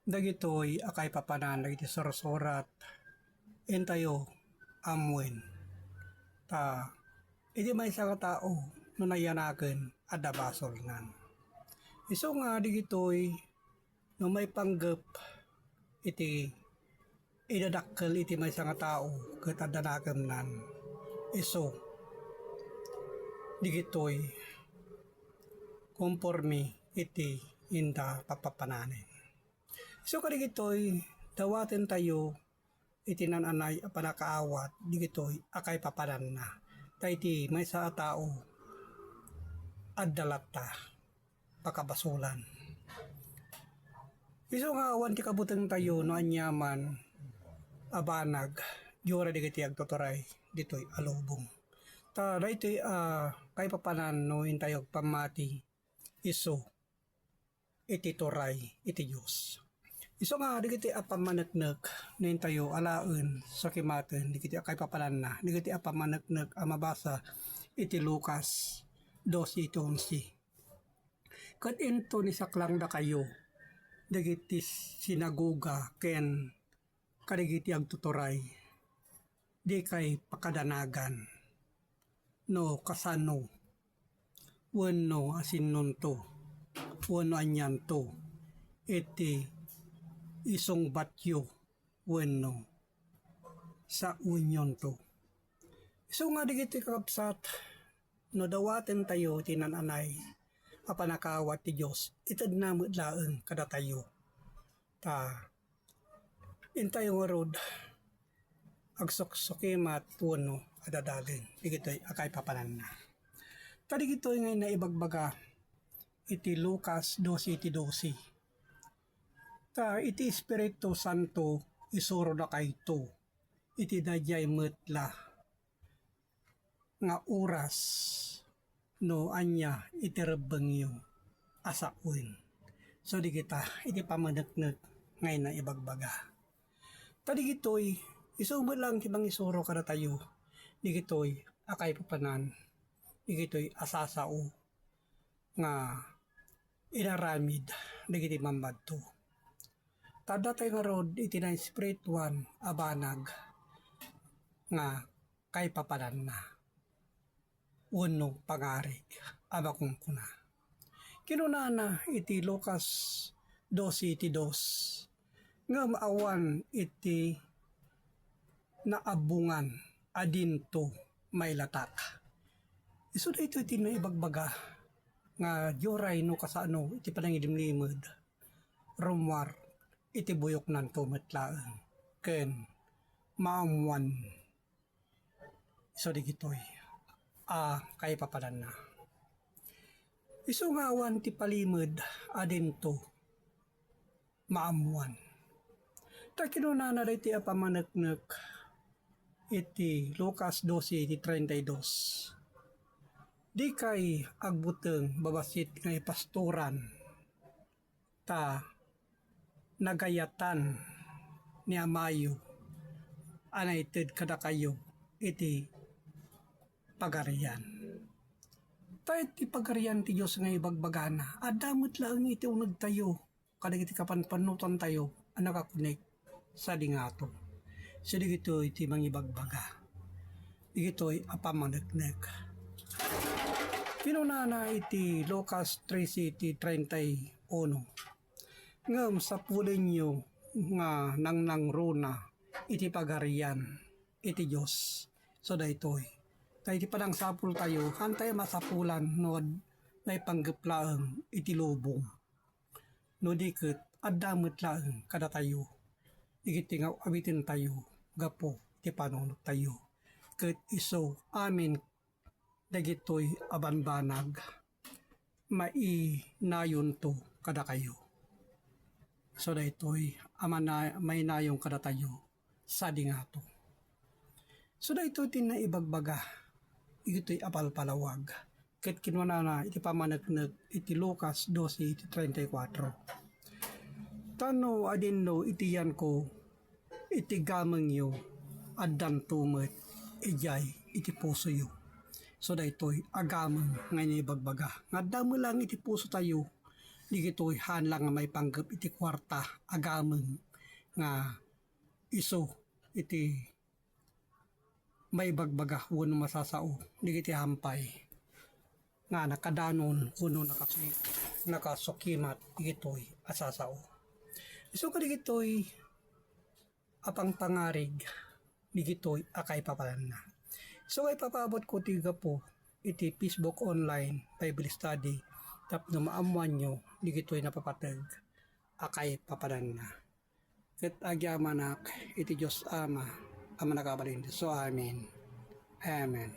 Dagitoy akay papanan dagiti sorsorat entayo amwen ta iti maysa nga tao no nayanaken adda basol nan. Isu nga digitoy no may panggep iti idadakkel iti maysa nga tao ket adda naken nan. Isu digitoy konporme iti inda papapananen. So kadigitoy dawaten tayo iti nananay a panakaawat digitoy akay papanan na. Tayti maysa a tao addalata pakabasulan. Isu nga awan ti kabuteng tayo no anyaman abanag yora digiti agtuturay ditoy alubong. Ta daytoy kay papanan no intayog pamati isu iti turay iti Dios. Isu nga digiti apamaneknek nen tayo alaen sa kimaten digiti akay papanan na digiti apamaneknek a mabasa iti Lucas 12:11. Ket into ni saklang da kayo dagiti sinagoga ken kadigiti agtuturay di kay pakadanagan no kasano wenno asinnunto wenno anyanto iti isong batyo wenno sa union to. So nga digiti kakabsat no dawaten tayo tinananay a panakawat ti Dios ited na laeng kada tayo. Ta intayo nga rod agsoksokemat wenno adadalin digitoy akay papanan na. Ta digitoy ngay naibagbaga iti Lucas 12:12. Ta iti Espiritu Santo isuro na kayto iti dayay metla nga oras no anya iti rebengyo asawen. So di kita iti pamaneknek ngay na ibagbaga. Ta digitoy isumet lang ti bang isuro kada tayo digitoy akay papanan digitoy asasao nga inaramid digiti mamadto. Tada tayo nga rod iti na spirituan abanag nga kay papanan na wenno pangarig abakong kuna. Kinunana iti Lucas 12:2 nga maawan iti naabungan adinto may latak. Isu daytoy iti naibagbaga nga dioray no kasano iti panangidimlimed rumwar iti buyok nan tumetlaeng ken maamuan so digitoy kay papanan na. Isu nga awan ti palimed adinto maamuan. Ta kinunana daytoy apamaneknek iti Lucas 12:32. Di kay agbuteng babasit nga pastoran ta nagayatan ni amayo anaited kada kayo iti pagarian. Ta iti pagarian ti Dios nga ibagbagana adamot lang iti uneg tayo kadagiti kapanpanutan tayo a nakakunik sa dingato. So digito iti mangibagbaga. Digito'y apamaneknek. Pinunana iti Lucas 13:31. Ngem sa pulenyo nga nangruna iti pagarian iti Dios. So daytoy tayo iti padang sapul tayo hantay masapulan no may panggeplaeng iti lubong. No diket addamot laeng kada tayo. Digiti nga abitin tayo gapo iti panunot tayo. Ket isu amin dagitoy abanbanag mainayon to kada kayo. So daytoy may nayong kada tayo sa dingato. So daytoy tinaibagbaga ito'y apalpalawag. Ket kinunana iti pamaneknek iti Lucas 12:34. Tano adinno iti yan ko iti gameng yo addan tumet ijay iti puso yo. So daytoy agameng nga ibagbaga. Nga damo lang iti puso tayo digito'y hanlang nga may panggap iti kwarta agameng nga iso iti may bagbaga wano masasao digiti hampay nga nakadanon wano nakasukimat digito'y asasao. So kadigito'y apang pangarig digito'y akay papalan na. So ay papabot ko tiga po iti Facebook online Bible study tapno maamuan nyo digito'y napapatag akay papalan na. Ket agyamanak iti Diyos Ama nakabalin. So amen. Amen.